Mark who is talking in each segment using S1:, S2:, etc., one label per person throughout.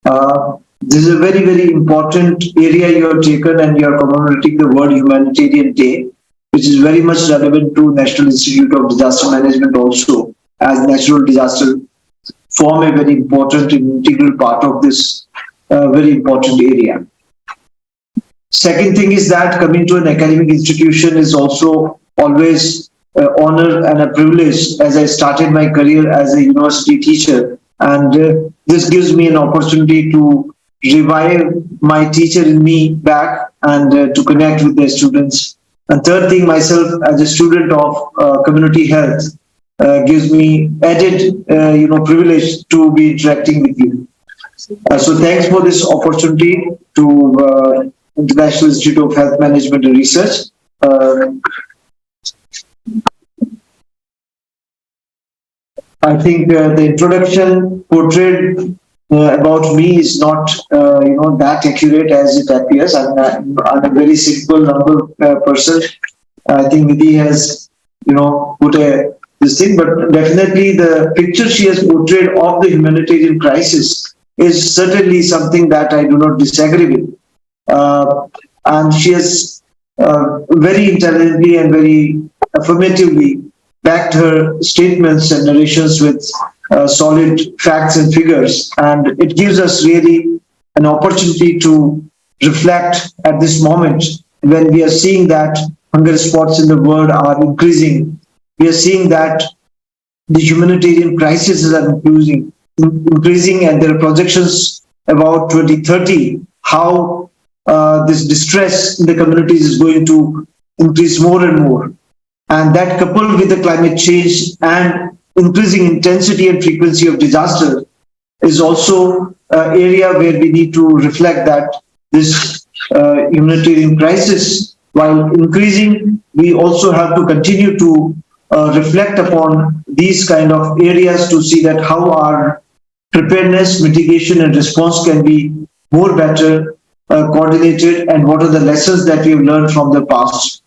S1: This is a very, very important area you have taken, and you are commemorating the World Humanitarian Day, which is very much relevant to National Institute of Disaster Management also, as natural disaster form a very important and integral part of this very important area. Second thing is that coming to an academic institution is also always honor and a privilege, as I started my career as a university teacher, and this gives me an opportunity to revive my teacher in me back and to connect with the students. And third thing, myself as a student of community health gives me added privilege to be interacting with you. So thanks for this opportunity to International Institute of Health Management and Research. I think the introduction portrayed about me is not that accurate as it appears. I'm a very simple, humble person. I think Nidhi has put this thing, but definitely the picture she has portrayed of the humanitarian crisis is certainly something that I do not disagree with. And she has very intelligently and very affirmatively backed her statements and narrations with solid facts and figures. And it gives us really an opportunity to reflect at this moment when we are seeing that hunger spots in the world are increasing. We are seeing that the humanitarian crises are increasing, and there are projections about 2030, how this distress in the communities is going to increase more and more. And that, coupled with the climate change and increasing intensity and frequency of disaster, is also an area where we need to reflect that this humanitarian crisis, while increasing, we also have to continue to reflect upon these kind of areas to see that how our preparedness, mitigation, and response can be more better coordinated, and what are the lessons that we have learned from the past.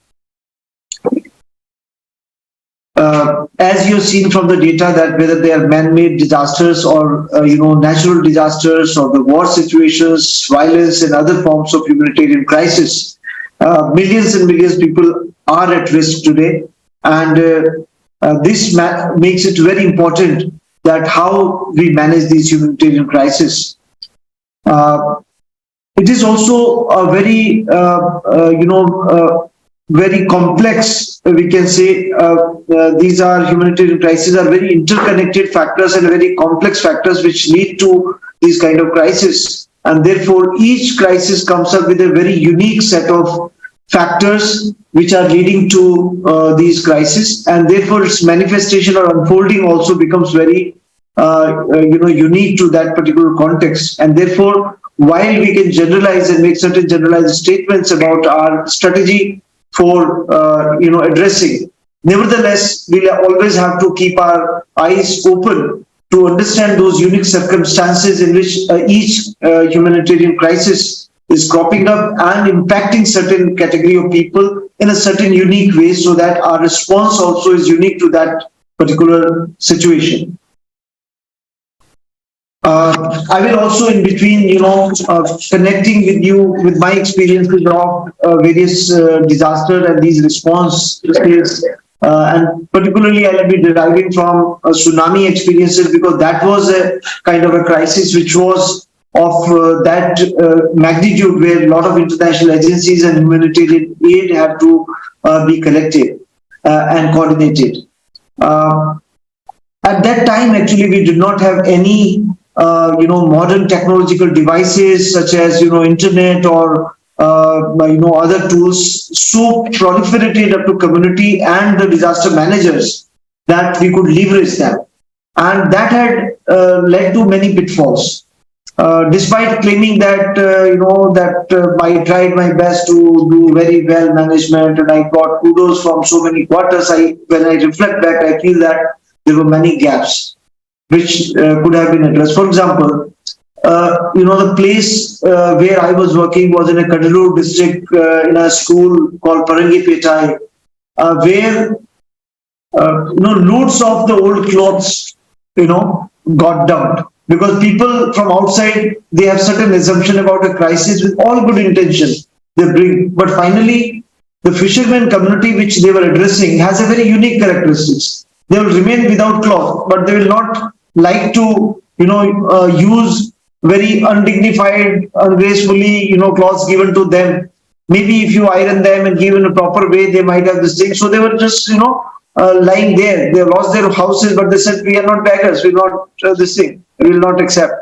S1: As you've seen from the data, that whether they are man-made disasters or natural disasters or the war situations, violence, and other forms of humanitarian crisis, millions and millions of people are at risk today, and this makes it very important that how we manage these humanitarian crises. It is also a very very complex, we can say, these are humanitarian crises are very interconnected factors and very complex factors which lead to these kind of crises. And therefore, each crisis comes up with a very unique set of factors which are leading to these crises. And therefore, its manifestation or unfolding also becomes very, unique to that particular context. And therefore, while we can generalize and make certain generalized statements about our strategy for addressing, nevertheless, we'll always have to keep our eyes open to understand those unique circumstances in which each humanitarian crisis is cropping up and impacting certain category of people in a certain unique way, so that our response also is unique to that particular situation. I will also, in between, connecting with you with my experiences of various disaster and these responses, and particularly I will be deriving from tsunami experiences, because that was a kind of a crisis which was of that magnitude, where a lot of international agencies and humanitarian aid had to be collected and coordinated. At that time, actually, we did not have any modern technological devices such as internet or other tools so proliferated up to community and the disaster managers that we could leverage them, and that had led to many pitfalls. Despite claiming that I tried my best to do very well management and I got kudos from so many quarters, when I reflect back, I feel that there were many gaps which could have been addressed. For example, the place where I was working was in a Kadalur district in a school called Parangipetai, where loads of the old clothes got dumped. because people from outside, they have certain assumption about a crisis with all good intention they bring. But finally, the fishermen community which they were addressing has a very unique characteristics. They will remain without cloth, but they will not like to, use very undignified, ungracefully, cloths given to them. Maybe if you iron them and give in a proper way, they might have this thing. So they were just, lying there. They lost their houses, but they said, "We are not beggars. We will not this thing. We will not accept."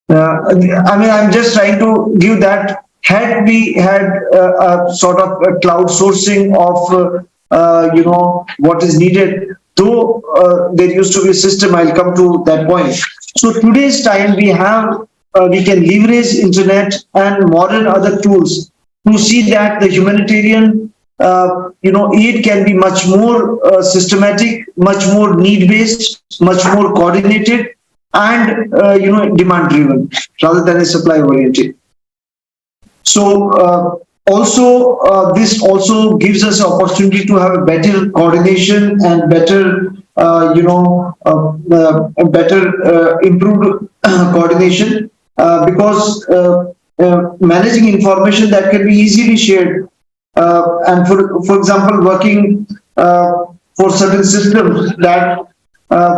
S1: I mean, I'm just trying to give that. Had we had a sort of a cloud sourcing of, what is needed, though there used to be a system, I'll come to that point. So today's time we can leverage internet and modern other tools to see that the humanitarian, aid can be much more systematic, much more need-based, much more coordinated, and demand-driven rather than a supply-oriented. So this also gives us an opportunity to have a better coordination and better, improved coordination, because managing information that can be easily shared, and for example, working for certain systems that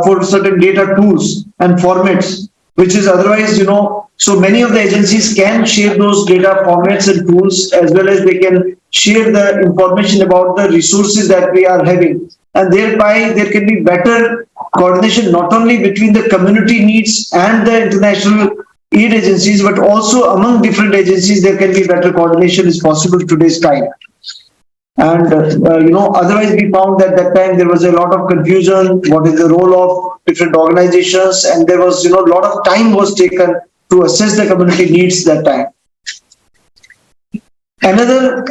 S1: for certain data tools and formats, which is otherwise, so many of the agencies can share those data formats and tools, as well as they can share the information about the resources that we are having. And thereby there can be better coordination, not only between the community needs and the international aid agencies, but also among different agencies, there can be better coordination is possible today's time. And, otherwise we found that time there was a lot of confusion, what is the role of different organizations, and there was, a lot of time was taken to assess the community needs that time. Another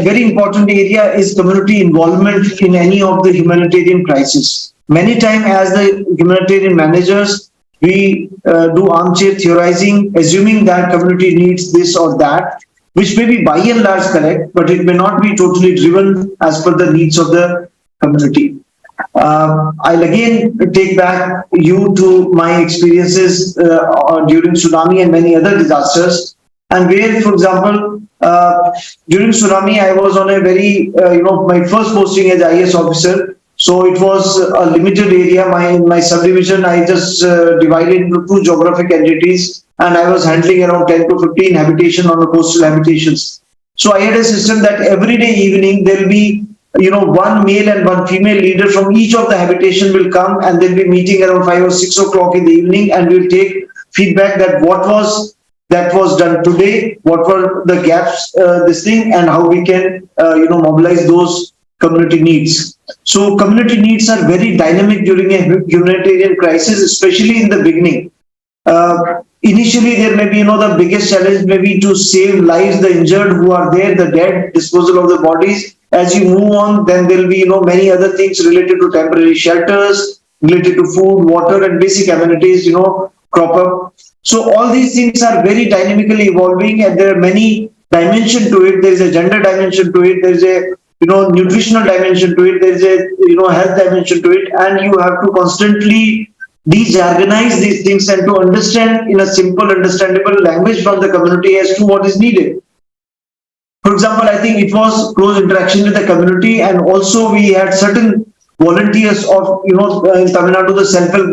S1: very important area is community involvement in any of the humanitarian crisis. Many times as the humanitarian managers, we do armchair theorizing, assuming that community needs this or that, which may be by and large correct, but it may not be totally driven as per the needs of the community. I'll again take back you to my experiences during tsunami and many other disasters, and where, for example, during tsunami, I was on a very, my first posting as IAS officer. So it was a limited area. My subdivision, I just divided into 2 geographic entities, and I was handling around 10 to 15 habitation on the coastal habitations. So I had a system that every day evening there will be, 1 male and 1 female leader from each of the habitation will come, and they'll be meeting around 5 or 6 o'clock in the evening, and we'll take feedback that what was done today, what were the gaps, this thing, and how we can, mobilize those community needs. So community needs are very dynamic during a humanitarian crisis, especially in the beginning. Initially, there may be, the biggest challenge may be to save lives, the injured who are there, the dead, disposal of the bodies. As you move on, then there will be, many other things related to temporary shelters, related to food, water, and basic amenities, crop up. So all these things are very dynamically evolving, and there are many dimensions to it. There is a gender dimension to it. There is a, nutritional dimension to it. There is a, health dimension to it, and you have to constantly de-jargonize these things and to understand in a simple, understandable language from the community as to what is needed. For example, I think it was close interaction with the community, and also we had certain volunteers of, in Tamil Nadu, the self-help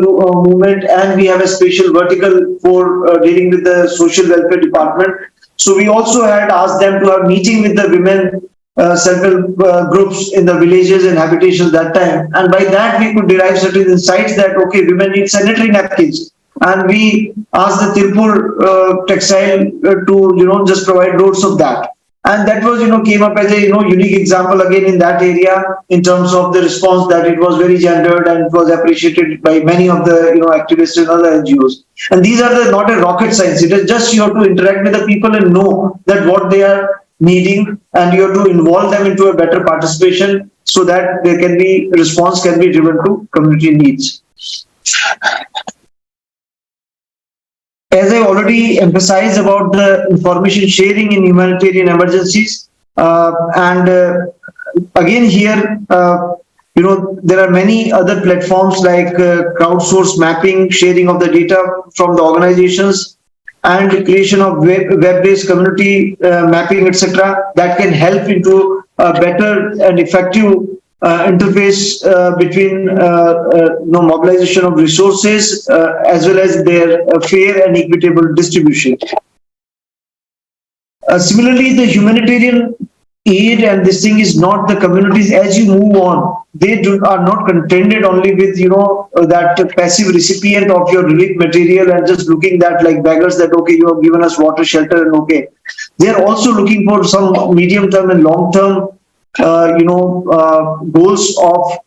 S1: movement, and we have a special vertical for dealing with the social welfare department. So we also had asked them to have meeting with the women self-help groups in the villages and habitations that time, and by that we could derive certain insights that okay, women need sanitary napkins, and we asked the Tirupur textile to just provide loads of that. And that was, came up as a, unique example again in that area in terms of the response, that it was very gendered and it was appreciated by many of the, activists and other NGOs. And these are not a rocket science. It is just you have to interact with the people and know that what they are needing, and you have to involve them into a better participation so that there can be response can be driven to community needs. As I already emphasized about the information sharing in humanitarian emergencies, and again here, There are many other platforms like crowdsource mapping, sharing of the data from the organizations, and creation of web-based community mapping, etc., that can help into a better and effective interface between mobilization of resources as well as their fair and equitable distribution. Similarly, the humanitarian aid and this thing is not the communities as you move on. They are not contented only with that passive recipient of your relief material and just looking that like beggars that okay, you have given us water, shelter, and okay. They are also looking for some medium term and long term goals of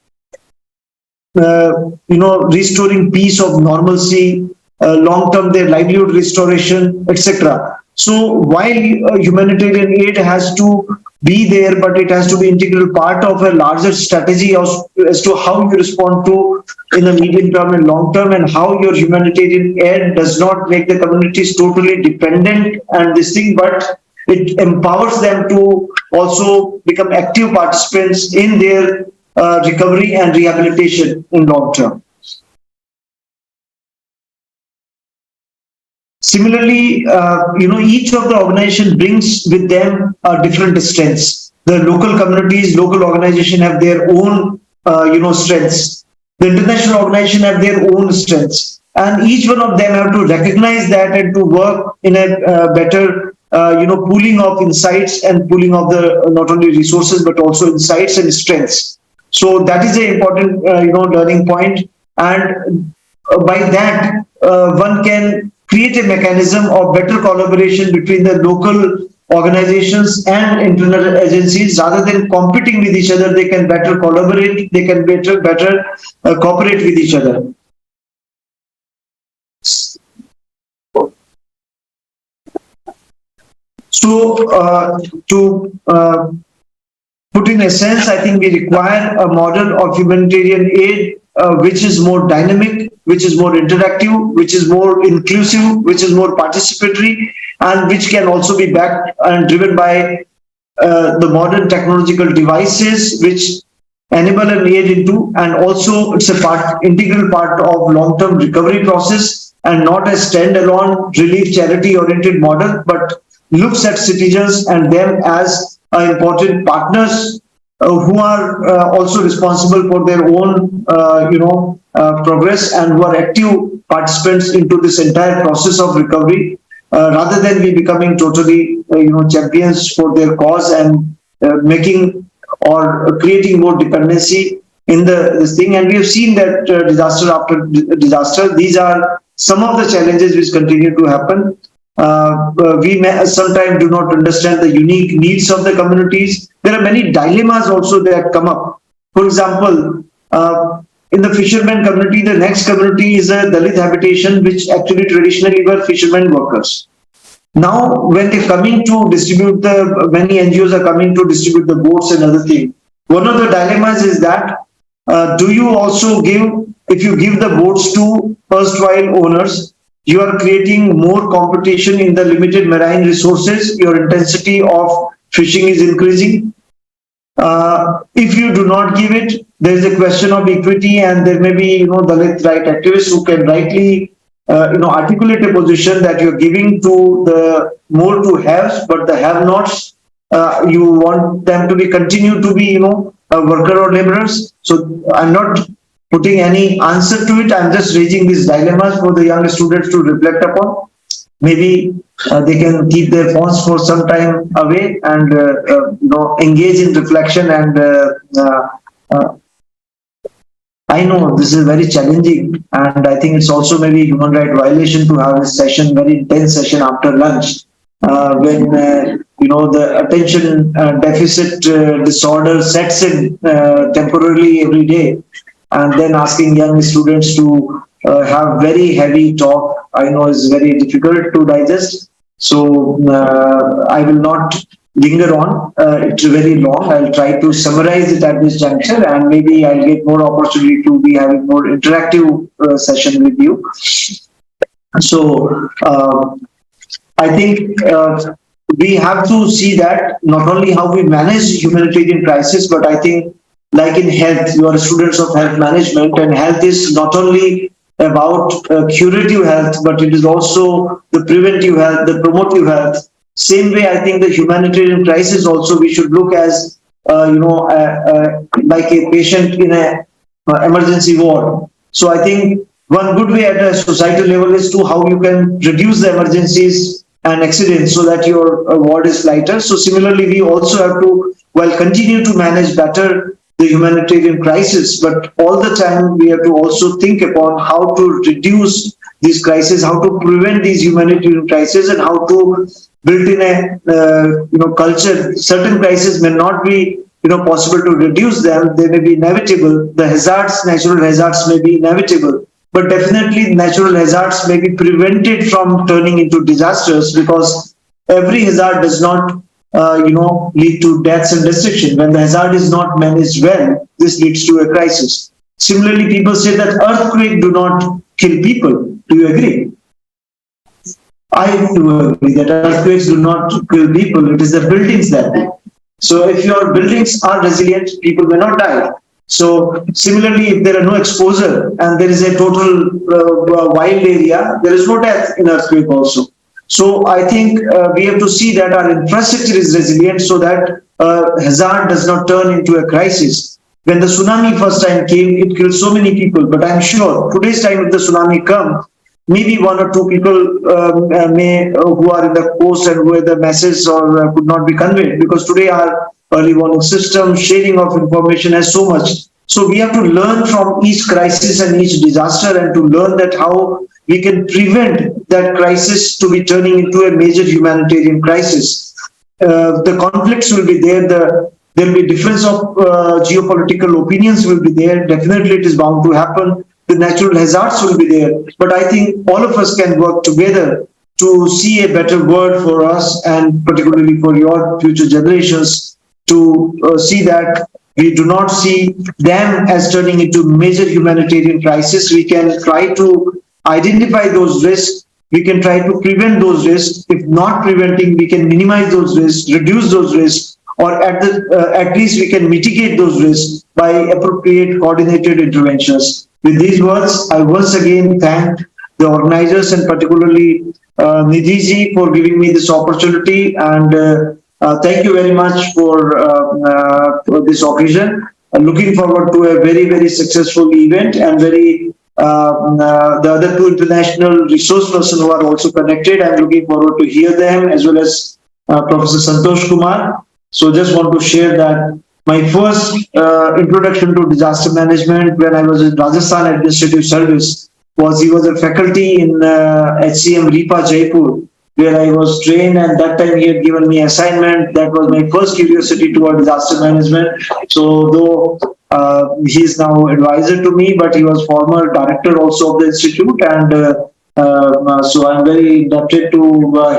S1: restoring peace of normalcy, long term their livelihood restoration, etc. So while humanitarian aid has to be there, but it has to be integral part of a larger strategy as to how you respond to in the medium term and long term, and how your humanitarian aid does not make the communities totally dependent and this thing, but it empowers them to also become active participants in their recovery and rehabilitation in long term. Similarly, each of the organization brings with them different strengths. The local communities, local organization have their own, strengths. The international organization have their own strengths, and each one of them have to recognize that and to work in a better, pooling of insights and pooling of the not only resources but also insights and strengths. So that is an important, learning point, and by that one can create a mechanism of better collaboration between the local organizations and internal agencies. Rather than competing with each other, they can better collaborate, they can better cooperate with each other. So to put in a sense, I think we require a model of humanitarian aid which is more dynamic, which is more interactive, which is more inclusive, which is more participatory, and which can also be backed and driven by the modern technological devices which enable an aid into, and also it's a integral part of long-term recovery process and not a standalone relief charity oriented model, but looks at citizens and them as important partners who are also responsible for their own, progress, and who are active participants into this entire process of recovery, rather than be becoming totally, champions for their cause and making or creating more dependency in this thing. And we have seen that disaster after disaster, these are some of the challenges which continue to happen. We may sometimes do not understand the unique needs of the communities. There are many dilemmas also that come up. For example, in the fishermen community, the next community is a Dalit habitation, which actually traditionally were fishermen workers. Now, when they're coming to distribute many NGOs are coming to distribute the boats and other things. One of the dilemmas is that, do you also if you give the boats to erstwhile owners, you are creating more competition in the limited marine resources. Your intensity of fishing is increasing. If you do not give it, there is a question of equity, and there may be, Dalit right activists who can rightly, articulate a position that you're giving to the more to haves, but the have-nots, you want them to continue to be, a worker or laborers. So I'm not putting any answer to it. I'm just raising these dilemmas for the young students to reflect upon. Maybe they can keep their phones for some time away and engage in reflection. And I know this is very challenging, and I think it's also maybe a human right violation to have a session, very intense session after lunch, when the attention deficit disorder sets in temporarily every day. And then asking young students to have very heavy talk, I know is very difficult to digest. So I will not linger on. It's very long. I'll try to summarize it at this juncture, and maybe I'll get more opportunity to be having more interactive session with you. So I think we have to see that not only how we manage humanitarian crisis, but I think like in health, you are students of health management, and health is not only about curative health, but it is also the preventive health, the promotive health. Same way, I think the humanitarian crisis also we should look as like a patient in a emergency ward. So I think one good way at a societal level is to how you can reduce the emergencies and accidents so that your ward is lighter. So similarly, we also have to, while continue to manage better the humanitarian crisis, but all the time we have to also think upon how to reduce these crises, how to prevent these humanitarian crises, and how to build in a culture. Certain crises may not be possible to reduce them; they may be inevitable. The hazards, natural hazards, may be inevitable, but definitely natural hazards may be prevented from turning into disasters, because every hazard does not lead to deaths and destruction. When the hazard is not managed well, this leads to a crisis. Similarly, people say that earthquakes do not kill people. Do you agree? I do agree that earthquakes do not kill people. It is the buildings that do. So if your buildings are resilient, people may not die. So similarly, if there are no exposure and there is a total wild area, there is no death in earthquake also. So I think we have to see that our infrastructure is resilient so that hazard does not turn into a crisis. When the tsunami first time came, it killed so many people. But I'm sure today's time, if the tsunami comes, maybe one or two people who are in the coast and where the message or could not be conveyed, because today our early warning system, sharing of information has so much. So we have to learn from each crisis and each disaster, and to learn that how we can prevent that crisis to be turning into a major humanitarian crisis. The conflicts will be there, there will be difference of geopolitical opinions will be there. Definitely it is bound to happen. The natural hazards will be there. But I think all of us can work together to see a better world for us, and particularly for your future generations, to see that we do not see them as turning into major humanitarian crisis. We can try to identify those risks. We can try to prevent those risks. If not preventing, we can minimize those risks, reduce those risks, or at least we can mitigate those risks by appropriate coordinated interventions. With these words, I once again thank the organizers, and particularly Nidhi ji, for giving me this opportunity, and thank you very much for this occasion. Looking forward to a very, very successful event, and the other two international resource persons who are also connected. I'm looking forward to hear them, as well as Professor Santosh Kumar. So just want to share that my first introduction to disaster management when I was in Rajasthan Administrative Service he was a faculty in HCM RIPA Jaipur, where I was trained, and that time he had given me assignment. That was my first curiosity toward disaster management. So though he is now advisor to me, but he was former director also of the institute, and so I'm very indebted to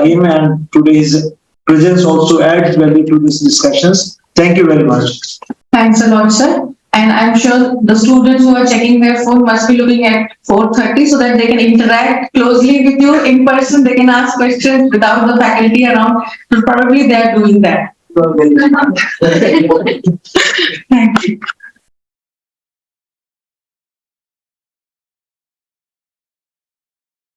S1: him, and today's presence also adds value to these discussions. Thank you very much.
S2: Thanks a lot, sir. And I'm sure the students who are checking their phone must be looking at 4:30 so that they can interact closely with you in person. They can ask questions without the faculty around. So probably they are doing that. Thank you.